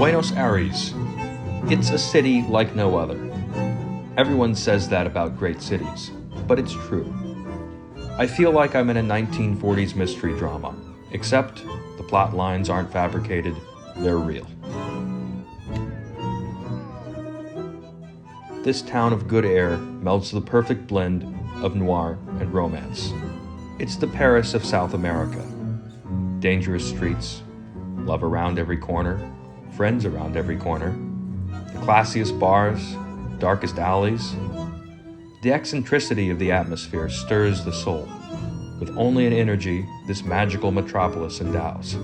Buenos Aires. It's a city like no other. Everyone says that about great cities, but it's true. I feel like I'm in a 1940s mystery drama, except the plot lines aren't fabricated, they're real. This town of good air melds the perfect blend of noir and romance. It's the Paris of South America. Dangerous streets, love around every corner, friends around every corner, the classiest bars, darkest alleys. The eccentricity of the atmosphere stirs the soul, with only an energy this magical metropolis endows.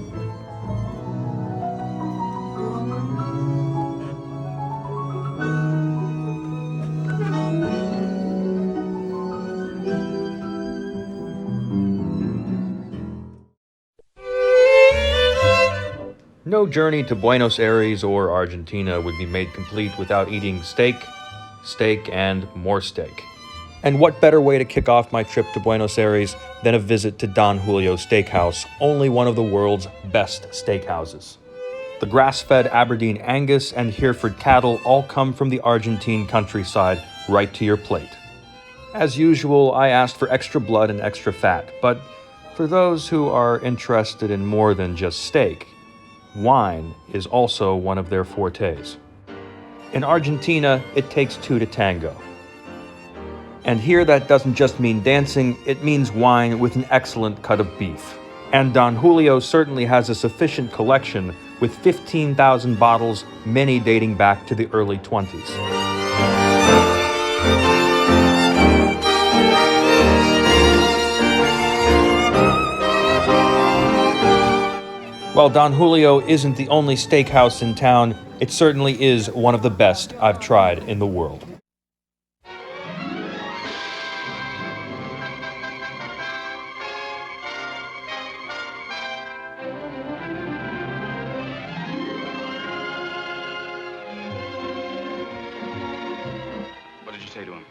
No journey to Buenos Aires or Argentina would be made complete without eating steak, and more steak. And what better way to kick off my trip to Buenos Aires than a visit to Don Julio Steakhouse, only one of the world's best steakhouses. The grass-fed Aberdeen Angus and Hereford cattle all come from the Argentine countryside right to your plate. As usual, I asked for extra blood and extra fat, but for those who are interested in more than just steak, wine is also one of their fortes. In Argentina, it takes two to tango. And here that doesn't just mean dancing, it means wine with an excellent cut of beef. And Don Julio certainly has a sufficient collection with 15,000 bottles, many dating back to the early 20s. While Don Julio isn't the only steakhouse in town, it certainly is one of the best I've tried in the world. What did you say to him?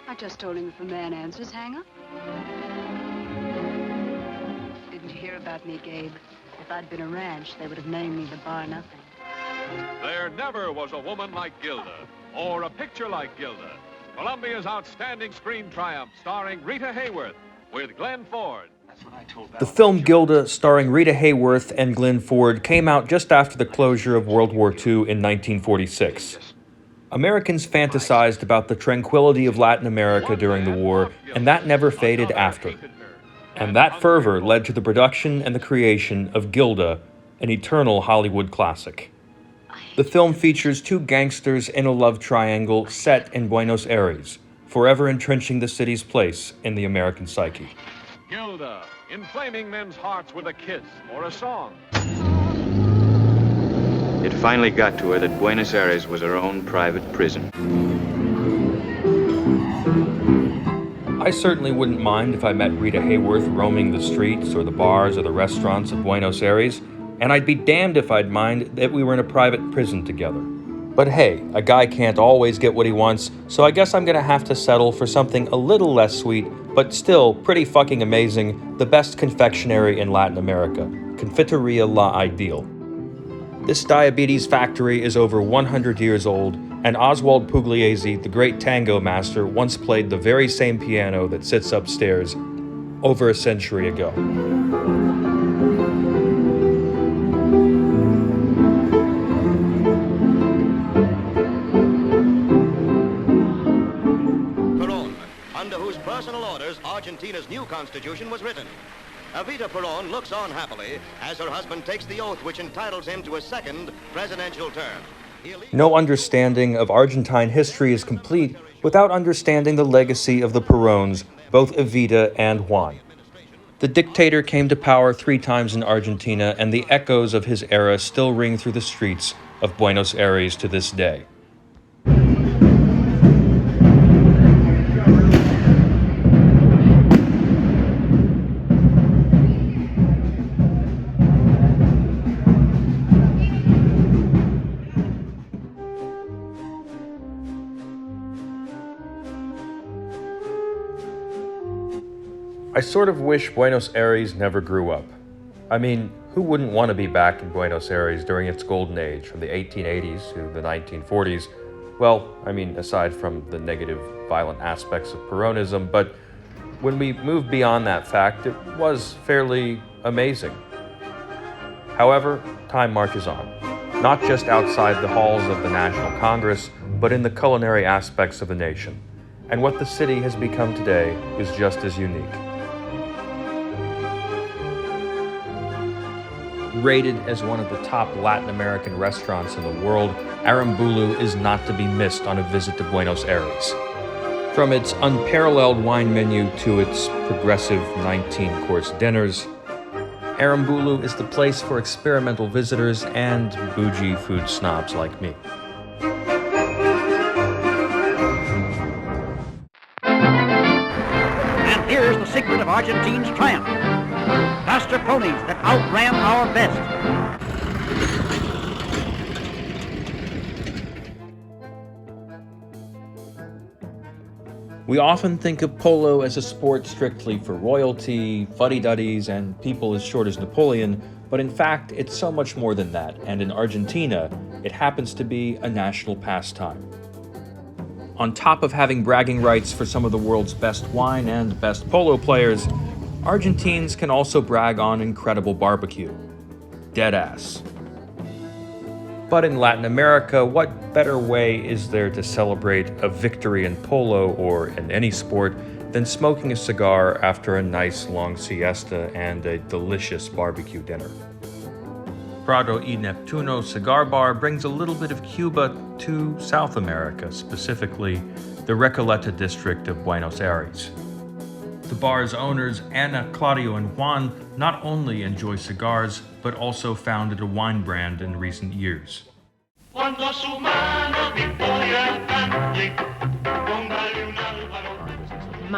I just told him if a man answers, hang up. Didn't you hear about me, Gabe? If I'd been a ranch, they would have named me the Bar Nothing. There never was a woman like Gilda, or a picture like Gilda. Columbia's outstanding screen triumph, starring Rita Hayworth with Glenn Ford. The film Gilda, starring Rita Hayworth and Glenn Ford, came out just after the closure of World War II in 1946. Americans fantasized about the tranquility of Latin America during the war, and that never faded after. And that fervor led to the production and the creation of Gilda, an eternal Hollywood classic. The film features two gangsters in a love triangle set in Buenos Aires, forever entrenching the city's place in the American psyche. Gilda, inflaming men's hearts with a kiss or a song. It finally got to her that Buenos Aires was her own private prison. I certainly wouldn't mind if I met Rita Hayworth roaming the streets or the bars or the restaurants of Buenos Aires, and I'd be damned if I'd mind that we were in a private prison together. But hey, a guy can't always get what he wants, so I guess I'm gonna have to settle for something a little less sweet, but still pretty fucking amazing, the best confectionery in Latin America, Confiteria La Ideal. This diabetes factory is over 100 years old, and Oswald Pugliese, the great tango master, once played the very same piano that sits upstairs over a century ago. Perón, under whose personal orders Argentina's new constitution was written. Evita Perón looks on happily as her husband takes the oath which entitles him to a second presidential term. No understanding of Argentine history is complete without understanding the legacy of the Peróns, both Evita and Juan. The dictator came to power 3 times in Argentina, and the echoes of his era still ring through the streets of Buenos Aires to this day. I sort of wish Buenos Aires never grew up. I mean, Who wouldn't want to be back in Buenos Aires during its golden age from the 1880s to the 1940s? Well, I mean, aside from the negative, violent aspects of Peronism, but when we move beyond that fact, it was fairly amazing. However, time marches on, not just outside the halls of the National Congress, but in the culinary aspects of the nation. And what the city has become today is just as unique. Rated as one of the top Latin American restaurants in the world, Aramburu is not to be missed on a visit to Buenos Aires. From its unparalleled wine menu to its progressive 19-course dinners, Aramburu is the place for experimental visitors and bougie food snobs like me. And here's the secret of Argentine's triumph. Faster ponies that outran our best. We often think of polo as a sport strictly for royalty, fuddy-duddies, and people as short as Napoleon, but in fact, it's so much more than that, and in Argentina, it happens to be a national pastime. On top of having bragging rights for some of the world's best wine and best polo players, Argentines can also brag on incredible barbecue. Deadass. But in Latin America, what better way is there to celebrate a victory in polo or in any sport than smoking a cigar after a nice long siesta and a delicious barbecue dinner? Prado y Neptuno Cigar Bar brings a little bit of Cuba to South America, specifically the Recoleta district of Buenos Aires. The bar's owners, Ana, Claudio, and Juan, not only enjoy cigars, but also founded a wine brand in recent years. My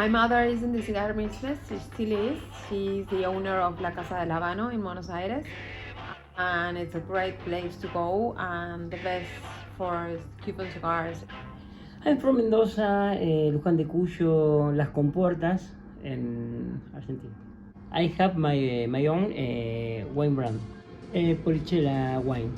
mother is in the cigar business, she still is. She's the owner of La Casa del Habano in Buenos Aires. And it's a great place to go and the best for Cuban cigars. I'm from Mendoza, Luján de Cuyo, Las Compuertas, in Argentina. I have my own wine brand, Polichela wine.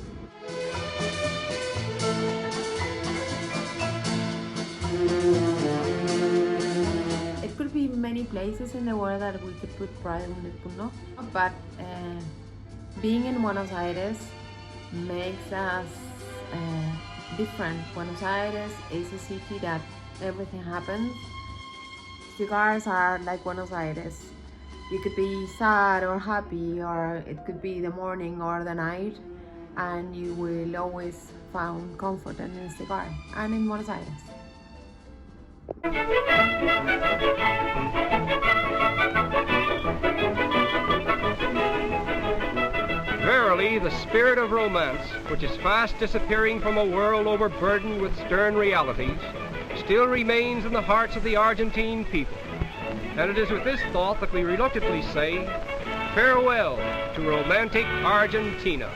It could be many places in the world that we could put pride on the Puno, but being in Buenos Aires makes us different. Buenos Aires is a city that everything happens. Cigars are like Buenos Aires. You could be sad or happy, or it could be the morning or the night, and you will always find comfort in a cigar, and in Buenos Aires. Verily, the spirit of romance, which is fast disappearing from a world overburdened with stern realities, still remains in the hearts of the Argentine people. And it is with this thought that we reluctantly say, farewell to romantic Argentina.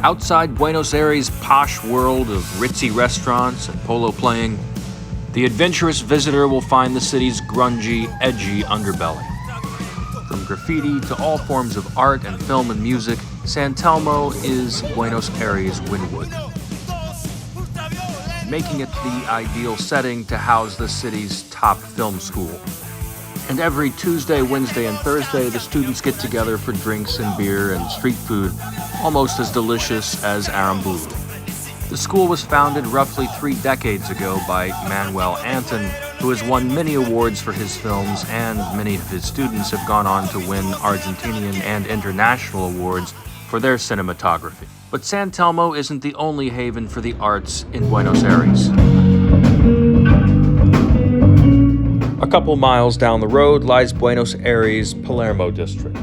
Outside Buenos Aires' posh world of ritzy restaurants and polo playing, the adventurous visitor will find the city's grungy, edgy underbelly. From graffiti to all forms of art and film and music, San Telmo is Buenos Aires' Wynwood, making it the ideal setting to house the city's top film school. And every Tuesday, Wednesday, and Thursday, the students get together for drinks and beer and street food, almost as delicious as Aramburu. The school was founded roughly 3 decades ago by Manuel Anton, who has won many awards for his films, and many of his students have gone on to win Argentinian and international awards for their cinematography. But San Telmo isn't the only haven for the arts in Buenos Aires. A couple miles down the road lies Buenos Aires' Palermo district.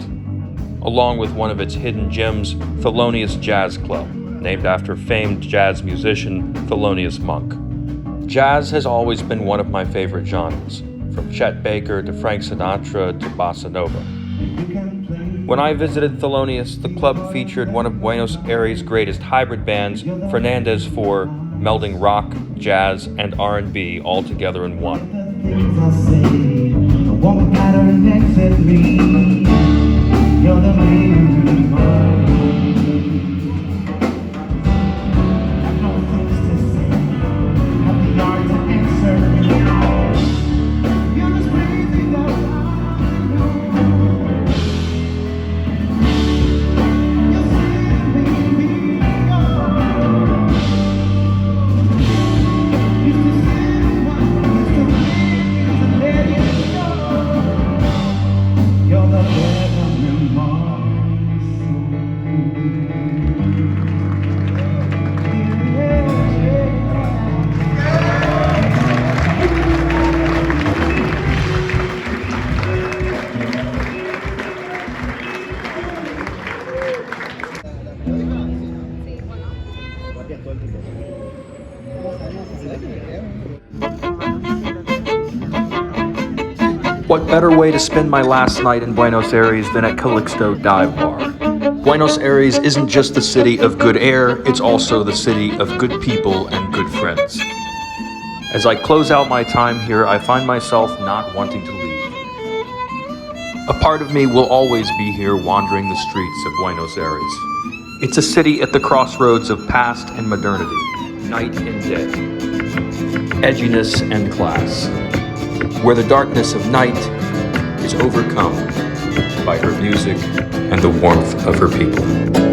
along with one of its hidden gems, Thelonious Jazz Club, named after famed jazz musician Thelonious Monk. Jazz has always been one of my favorite genres, from Chet Baker to Frank Sinatra to bossa nova. When I visited Thelonious, the club featured one of Buenos Aires' greatest hybrid bands, Fernandez 4, melding rock, jazz, and R&B all together in one. What better way to spend my last night in Buenos Aires than at Calixto Dive Bar? Buenos Aires isn't just the city of good air, it's also the city of good people and good friends. As I close out my time here, I find myself not wanting to leave. A part of me will always be here wandering the streets of Buenos Aires. It's a city at the crossroads of past and modernity, night and day, edginess and class, where the darkness of night is overcome by her music and the warmth of her people.